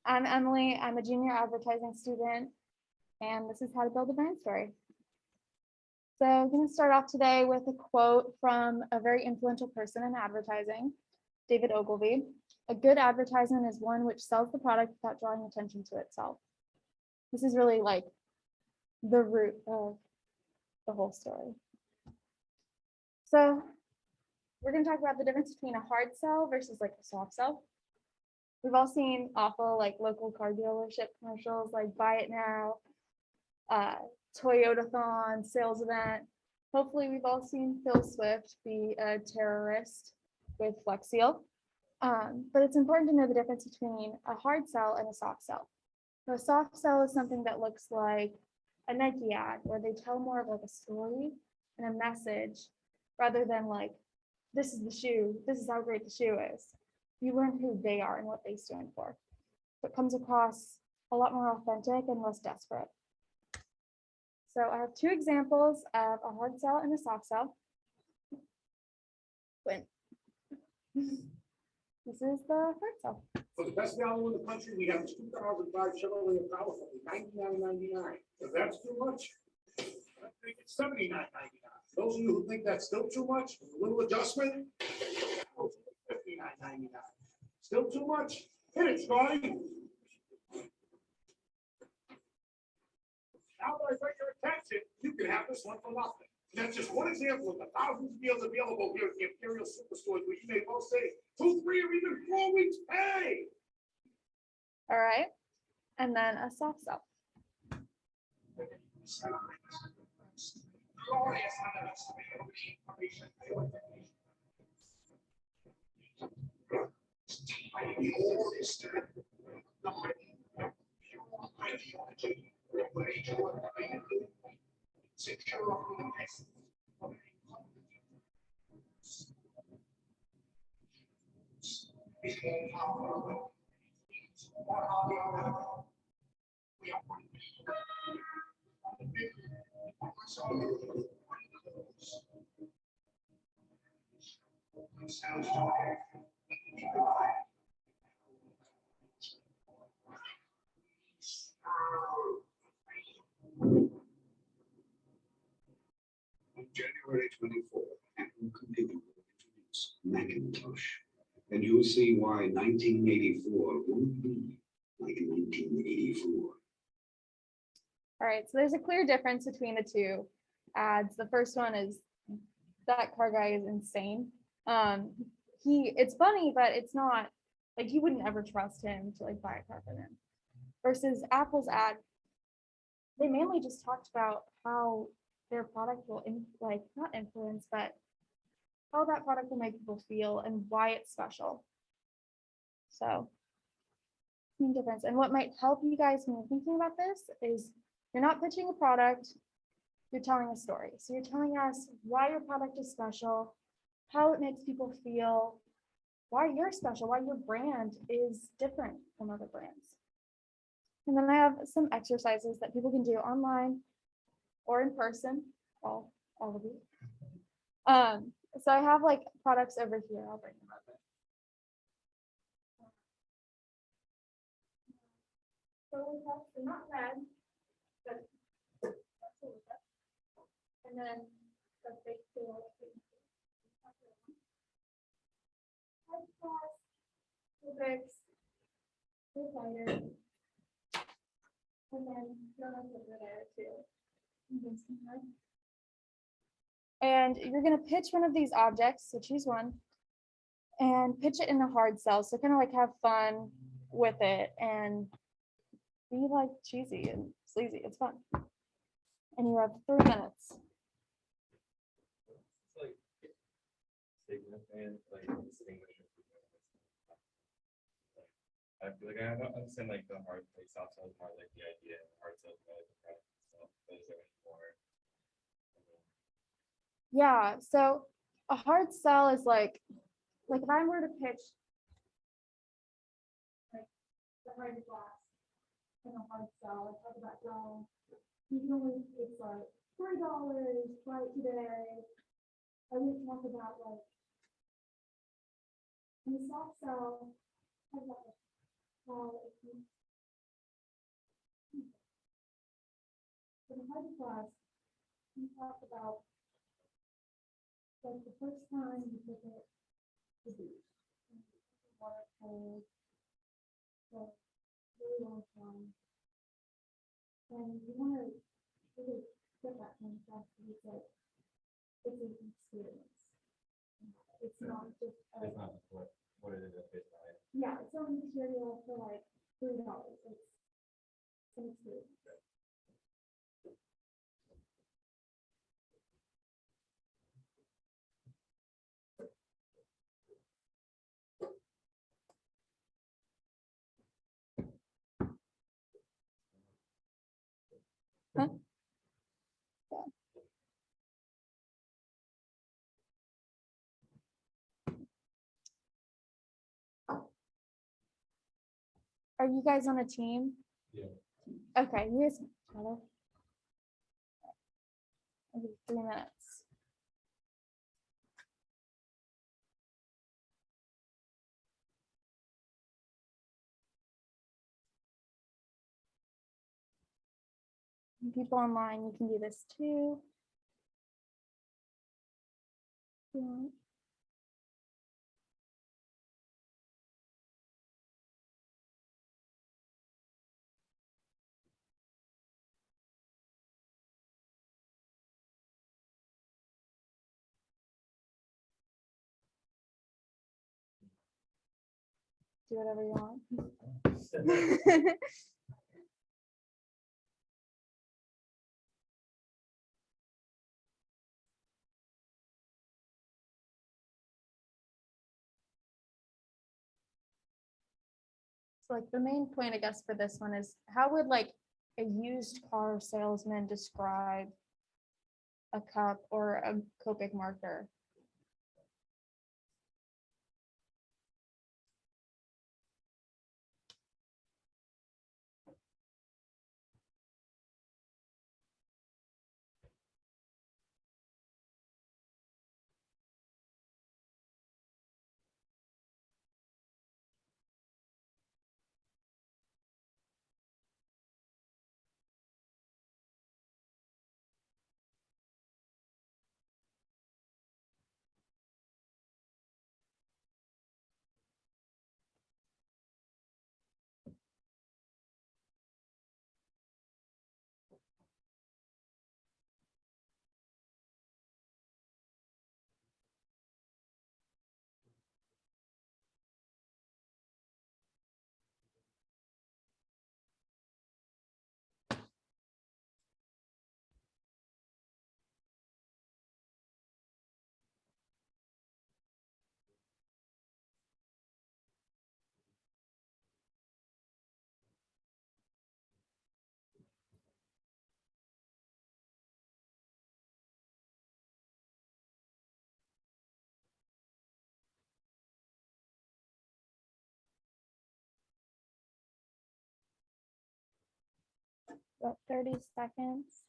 I'm Emily. I'm a junior advertising student, and this is how to build a brand story. So I'm going to start off today with a quote from a very influential person in advertising, David Ogilvy. A good advertisement is one which sells the product without drawing attention to itself. This is really like the root of the whole story. So we're going to talk about the difference between a hard sell versus like a soft sell. We've all seen awful like local car dealership commercials like buy it now, Toyotathon, sales event. Hopefully we've all seen Phil Swift be a terrorist with Flex Seal. But it's important to know the difference between a hard sell and a soft sell. So a soft sell is something that looks like a Nike ad where they tell more of like a story and a message rather than like, this is the shoe, this is how great the shoe is. You learn who they are and what they stand for. So it comes across a lot more authentic and less desperate. So I have two examples of a hard sell and a soft sell. This is the hard sell. For the best value in the country, we have 2005 Chevrolet Impala for $99.99. If that's too much, I think it's $79.99. Those of you who think that's still too much, a little adjustment, $59.99. Still too much? Hit it, Scotty. Now that I bring your attention, you can have this one for nothing. And that's just one example of the thousands of deals available here at the Imperial Superstores where you may well save 2, 3, or even 4 weeks pay. All right. And then a soft sell. On January 24th, Apple Computer will introduce Macintosh, and you'll see why 1984 won't be like 1984. All right, so there's a clear difference between the two ads. The first one is that car guy is insane. It's funny, but it's not like you wouldn't ever trust him to like buy a car from him. Versus Apple's ad, they mainly just talked about how their product will not influence, but how that product will make people feel and why it's special. So, main difference. And what might help you guys when you're thinking about this is you're not pitching a product, you're telling a story. So you're telling us why your product is special, how it makes people feel, why you're special, why your brand is different from other brands. And then I have some exercises that people can do online or in person, all of you. So I have like products over here. I'll bring them over. So we have, they're not red, but that's a little bit. And then the big tool. Bricks, lighter, and then over there too. And you're going to pitch one of these objects, so choose one, and pitch it in a hard sell. So kind of like have fun with it and be like cheesy and sleazy. It's fun. And you have 3 minutes. I feel like I don't understand like the hard like soft sell is more like the idea and hard sell is more like the product itself. But is there any more? Yeah, so a hard sell is like if I were to pitch like the hard glass in a hard sell, I talk about how you can only it's like $3, try it today. I would talk about like in the soft sell, I got well, class, we talked about like the first time you took it to beach. and you took the water cold for a really long time. And you want to really get that kind of stuff because it's an experience. It's not just a, It's not what it is at face value. yeah, it's not material for like $3. It's an experience. Huh? Yeah. Are you guys on a team? Yeah. Okay, you guys. Got it. I'll give you 3 minutes. And people online, you can do this too. If you want. Do whatever you want. So like the main point, I guess, for this one is how would like a used car salesman describe a cup or a Copic marker? About 30 seconds.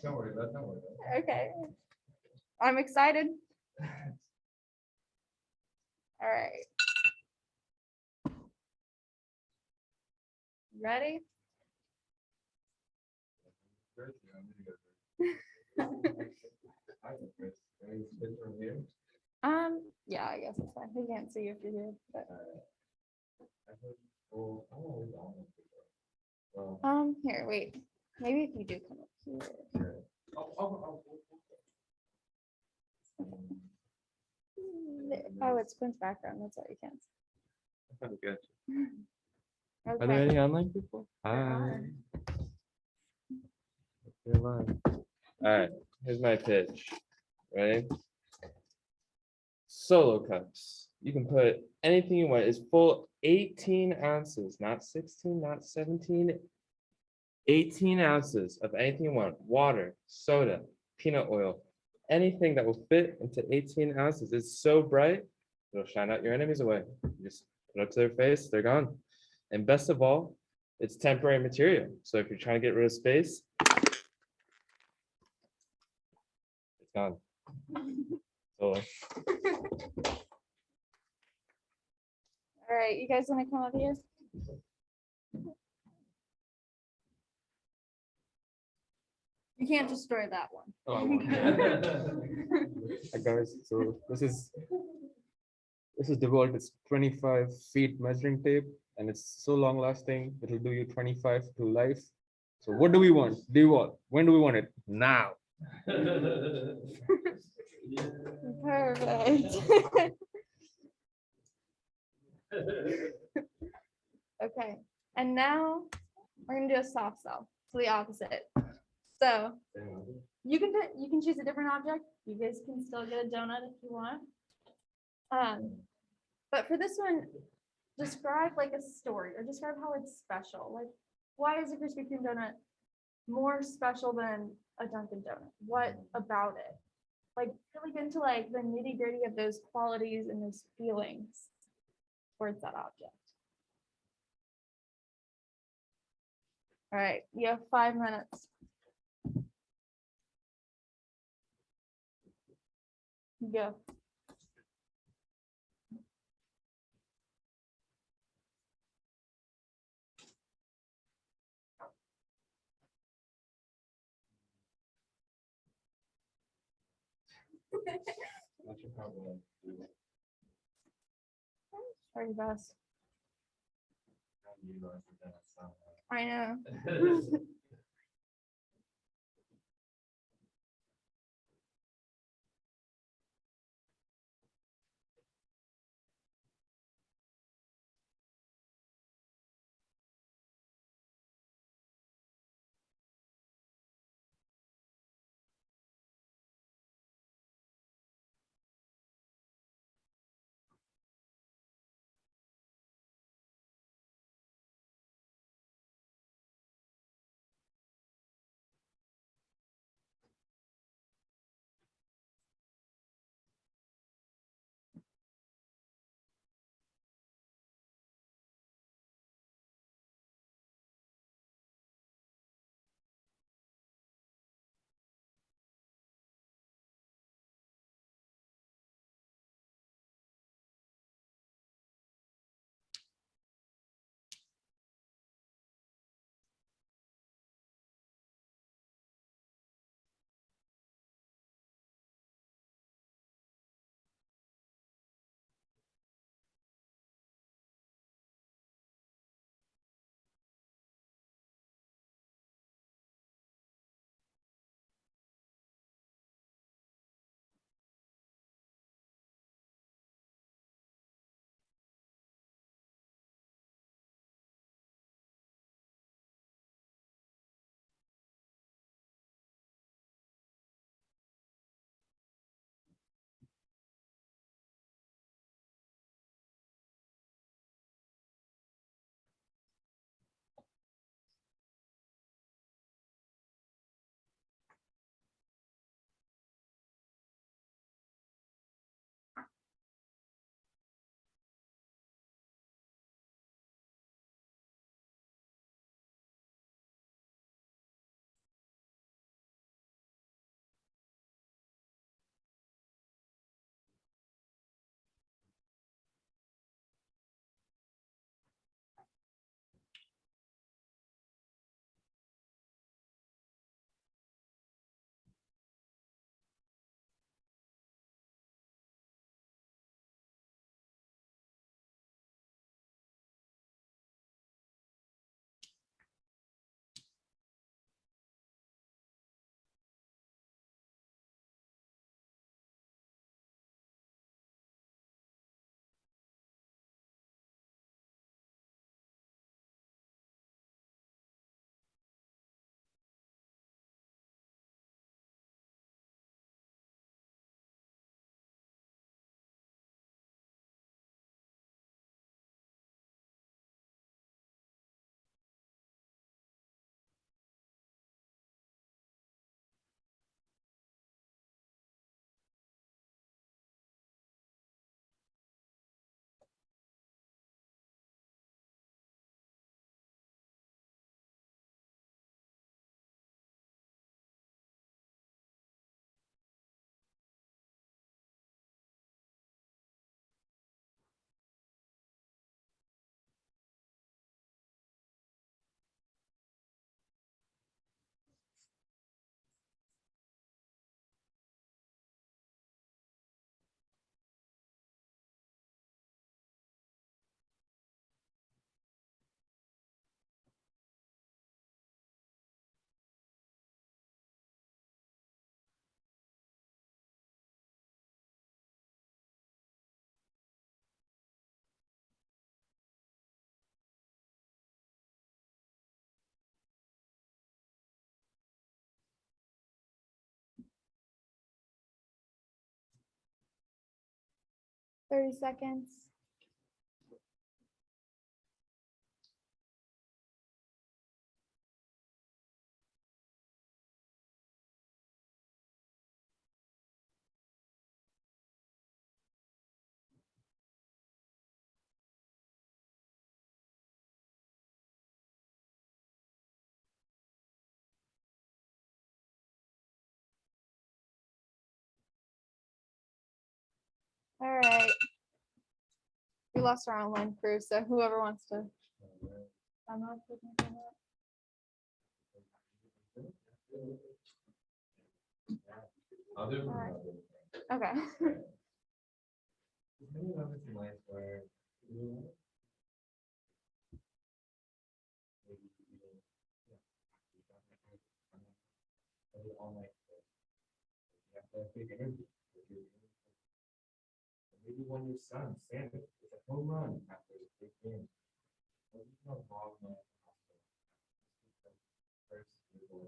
Don't worry about it, don't worry about Okay. I'm excited. All right. Ready? it. First, I'm gonna go first. I go first. Can we switch from here? Yeah, I guess it's fine. We can't see if you're here, but I heard- well, I'm always on it before. Well, here, wait. Maybe if you do come up here. sure. Oh, it's Quinn's background. That's why you can't. Okay, good. Are there Okay. any online people? There Hi. are. You're live. All right, here's my pitch. Ready? Solo cups. You can put anything you want. It's full 18 ounces, not 16, not 17. 18 ounces of anything you want. Water, soda, peanut oil, anything that will fit into 18 ounces. It's so bright, it'll shine out your enemies away. You just put it up to their face, they're gone. And best of all, it's temporary material. So if you're trying to get rid of space, it's gone. So All right, you guys want to come up here? You can't destroy that one. oh, I won't. Hi, guys, so this is devoted. It's 25 feet measuring tape, and it's so long lasting. It'll do you 25 to life. So what do we want? When do we want it? Now. Perfect. Okay, and now we're gonna do a soft sell. So the opposite. So you can choose a different object. You guys can still get a donut if you want. But for this one, describe like a story or describe how it's special. Like, why is a Krispy Kreme donut more special than a Dunkin' Donut? What about it? Like, really get into like the nitty gritty of those qualities and those feelings towards that object. All right, you have 5 minutes. Go. Not sure how we'll do it. Try your best. You guys are gonna sound I know. like- 30 seconds. All right. We lost our online crew, so whoever wants to. I'm not taking it from that. All right. Okay. Maybe when your son, Sanders, is a home run after a big game. Well, you know, ball man. First, you go,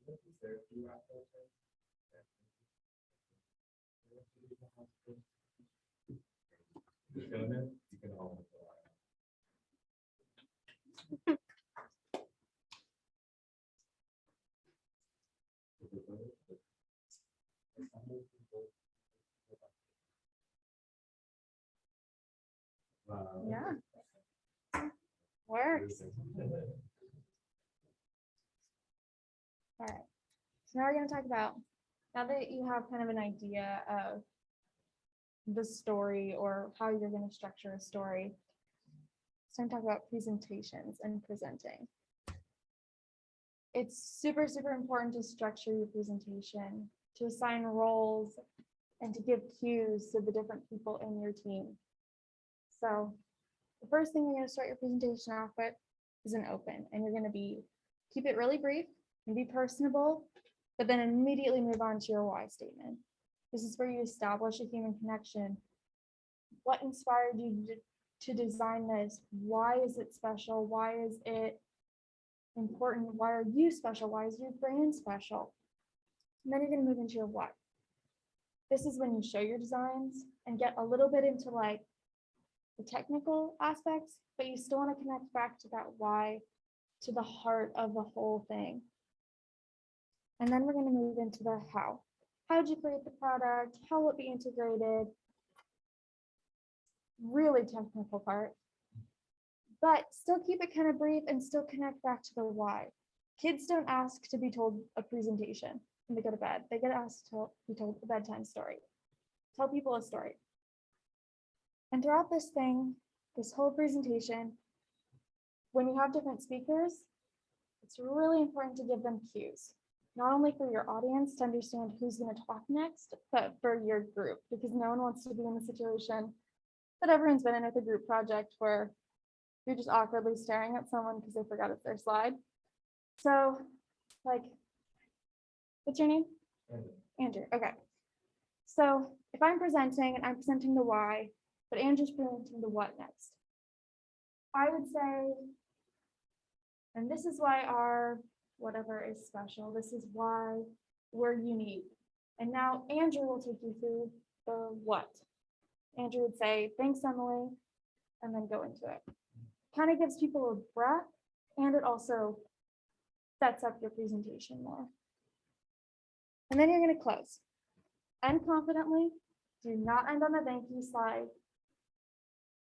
is there a few out there? You feeling it? You can hold it. Yeah. Works. All right. So now we're going to talk about, now that you have kind of an idea of the story or how you're going to structure a story, it's time to talk about presentations and presenting. It's super, super important to structure your presentation, to assign roles, and to give cues to the different people in your team. So the first thing you're going to start your presentation off with is an open, and you're going to keep it really brief and be personable, but then immediately move on to your why statement. This is where you establish a human connection. What inspired you to design this? Why is it special? Why is it important? Why are you special? Why is your brand special? And then you're going to move into your what. This is when you show your designs and get a little bit into like the technical aspects, but you still want to connect back to that why, to the heart of the whole thing. And then we're going to move into the how. How did you create the product? How will it be integrated? Really technical part. But still keep it kind of brief and still connect back to the why. Kids don't ask to be told a presentation when they go to bed. They get asked to be told a bedtime story. Tell people a story. And throughout this thing, this whole presentation, when you have different speakers, it's really important to give them cues, not only for your audience to understand who's going to talk next, but for your group, because no one wants to be in the situation that everyone's been in with a group project where you're just awkwardly staring at someone because they forgot it's their slide. So, like, what's your name? Andrew. Okay. So if I'm presenting and I'm presenting the why, but Andrew's presenting the what next, I would say, and this is why our whatever is special. This is why we're unique. And now Andrew will take you through the what. Andrew would say, thanks, Emily, and then go into it. Kind of gives people a breath, and it also sets up your presentation more. And then you're going to close. End confidently. Do not end on a thank you slide.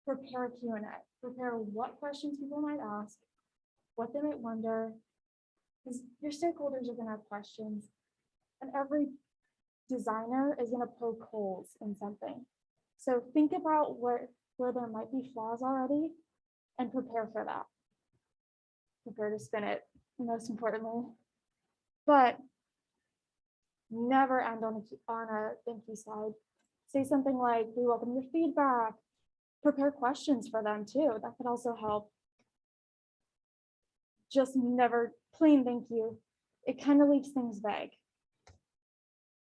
Prepare a Q&A. Prepare what questions people might ask, what they might wonder, because your stakeholders are going to have questions, and every designer is going to poke holes in something. So think about where there might be flaws already and prepare for that. Prepare to spin it, most importantly. But never end on a thank you slide. Say something like, we welcome your feedback. Prepare questions for them too. That could also help. Just never plain thank you. It kind of leaves things vague.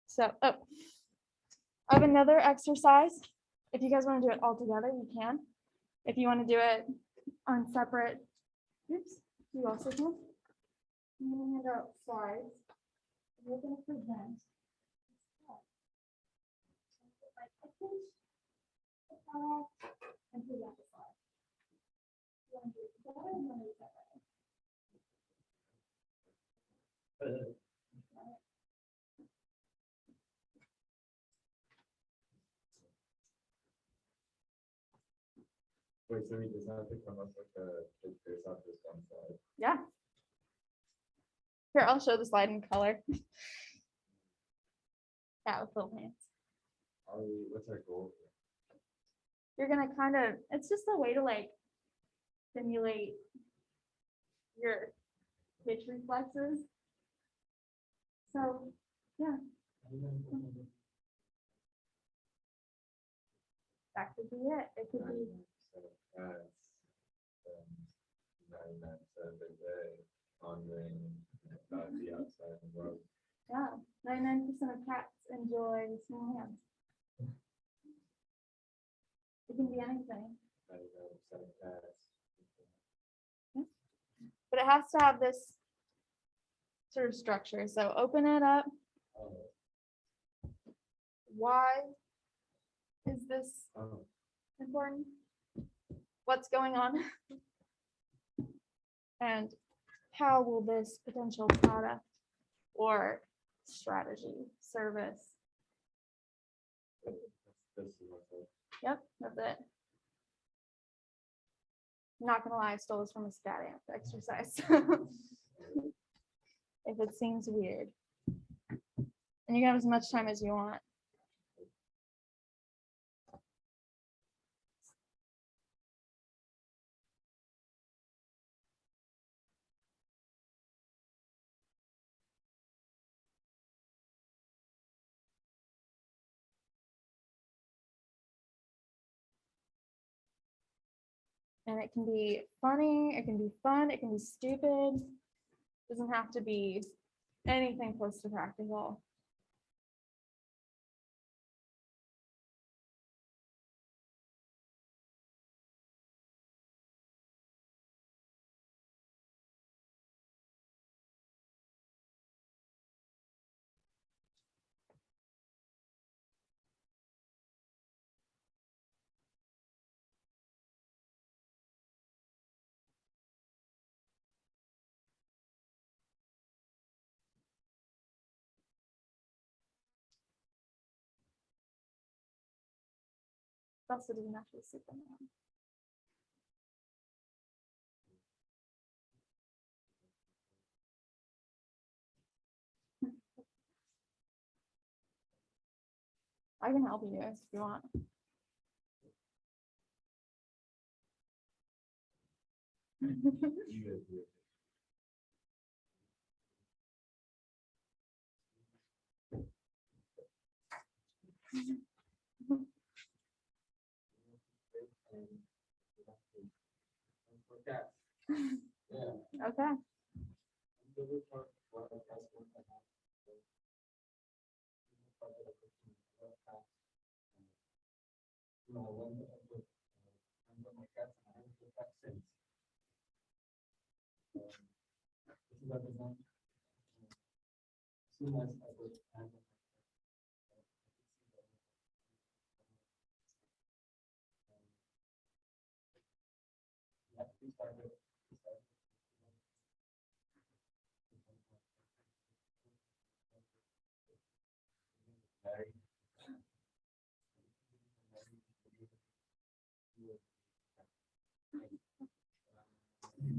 So, I have another exercise. If you guys want to do it all together, you can. If you want to do it on separate groups, you also can. I'm going to hand out slides. We're going to present. product and present the slide. You wanna do it together or you wanna do it separately? Wait, so we just have to come up with a picture of this one side. Yeah. Here, I'll show the slide in color. Yeah, with little hands. What's our goal? You're gonna kind of, it's just a way to like simulate your pitch reflexes. So, yeah, that could be it. It could be, 99% of cats, 99% of the day on rain, about the outside world. yeah, 99% of cats enjoy small hands. It can be anything, 99% of cats. but it has to have this sort of structure. So open it up. Oh, Why is this oh, important? What's going on? And how will this potential product or strategy, service? this is what's up. Yep, that's it. Not gonna lie, I stole this from a scat amp exercise. If it seems weird. And you can have as much time as you want. And it can be funny, it can be fun, it can be stupid. Doesn't have to be anything close to practical. It also doesn't have to be super long. I can help you guys if you want. You guys do it. For cats. Yeah. Okay.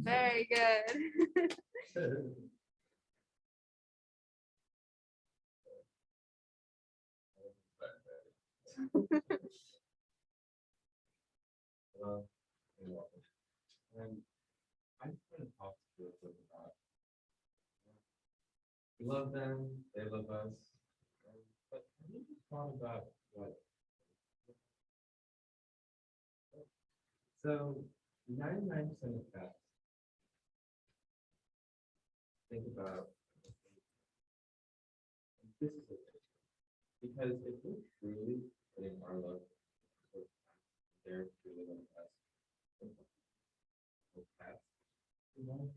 Very good. You're welcome. And I just want to talk to you a little about. We love them, they love us. But have you just thought about what? So 99% of cats think about this is a picture. Because if we're truly putting our love towards cats, they're truly loving us. With cats, we want to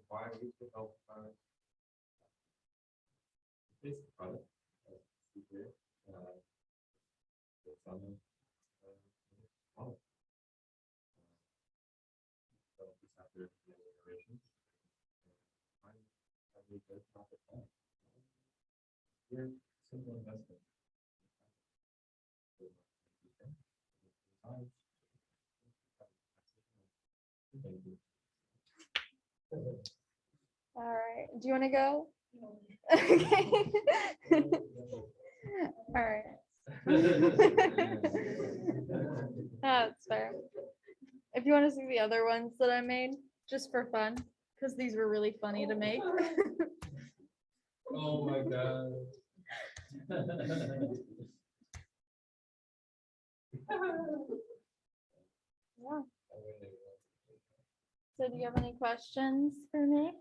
why we should help this product, secret, with someone good profit plan. We're simple investment. Thank you. All right, do you want to go? Okay. All right. That's fair. If you want to see the other ones that I made, just for fun, because these were really funny to make. Oh my god. Yeah. So do you have any questions for me?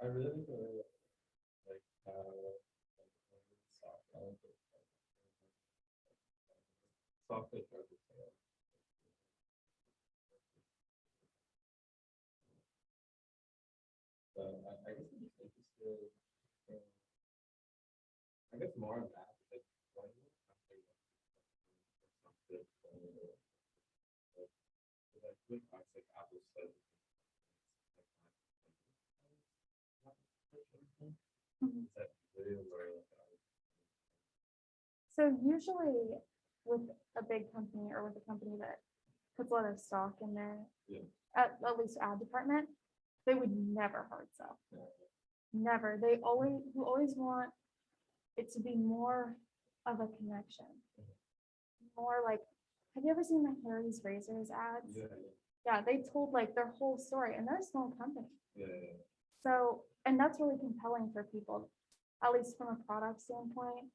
I really like soft So I guess I'm just interested in, I guess more of that, like why do you have to something like with us, like Apple said. Mhm. Is that really where So usually with a big company or with a company that puts a lot of stock in their, Yeah. at least ad department, they would never hard sell. Never. They always, you always want it to be more of a connection. More like, have you ever seen the Harry's Razors ads? Yeah, Yeah, they told like their whole story and they're a small company. yeah. So, and that's really compelling for people, at least from a product standpoint.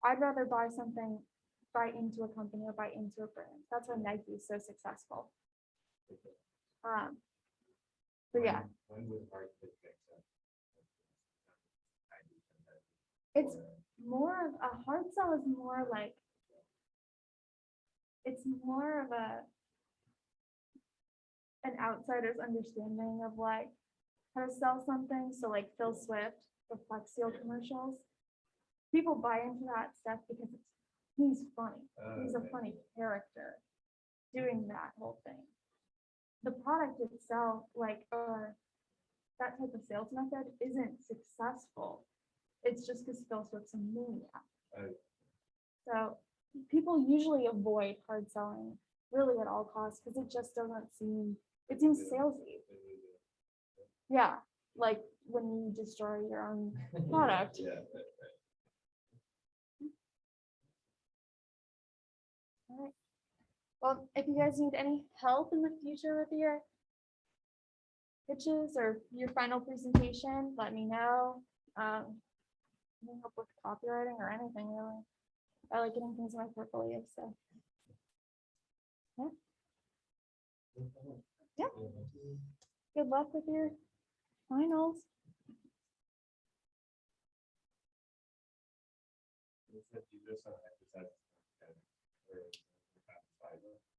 I'd rather buy something, buy into a company or buy into a brand. That's why Nike is so successful. But yeah, When would hard fit make sense? it's more of a hard sell is more like, it's more of an outsider's understanding of like how to sell something. So like Phil Swift, the Flex Seal commercials, people buy into that stuff because he's funny. He's a funny character doing that whole thing. The product itself, like, or that type of sales method isn't successful. It's just because Phil Swift's a maniac. Right. So people usually avoid hard selling really at all costs because it just doesn't seem, it seems salesy. Yeah, like when you destroy your own product. Yeah. All right. Well, if you guys need any help in the future with your pitches or your final presentation, let me know. Any help with copywriting or anything really. I like getting things in my portfolio, so. Yeah. Good luck with your finals. You said you just exercise.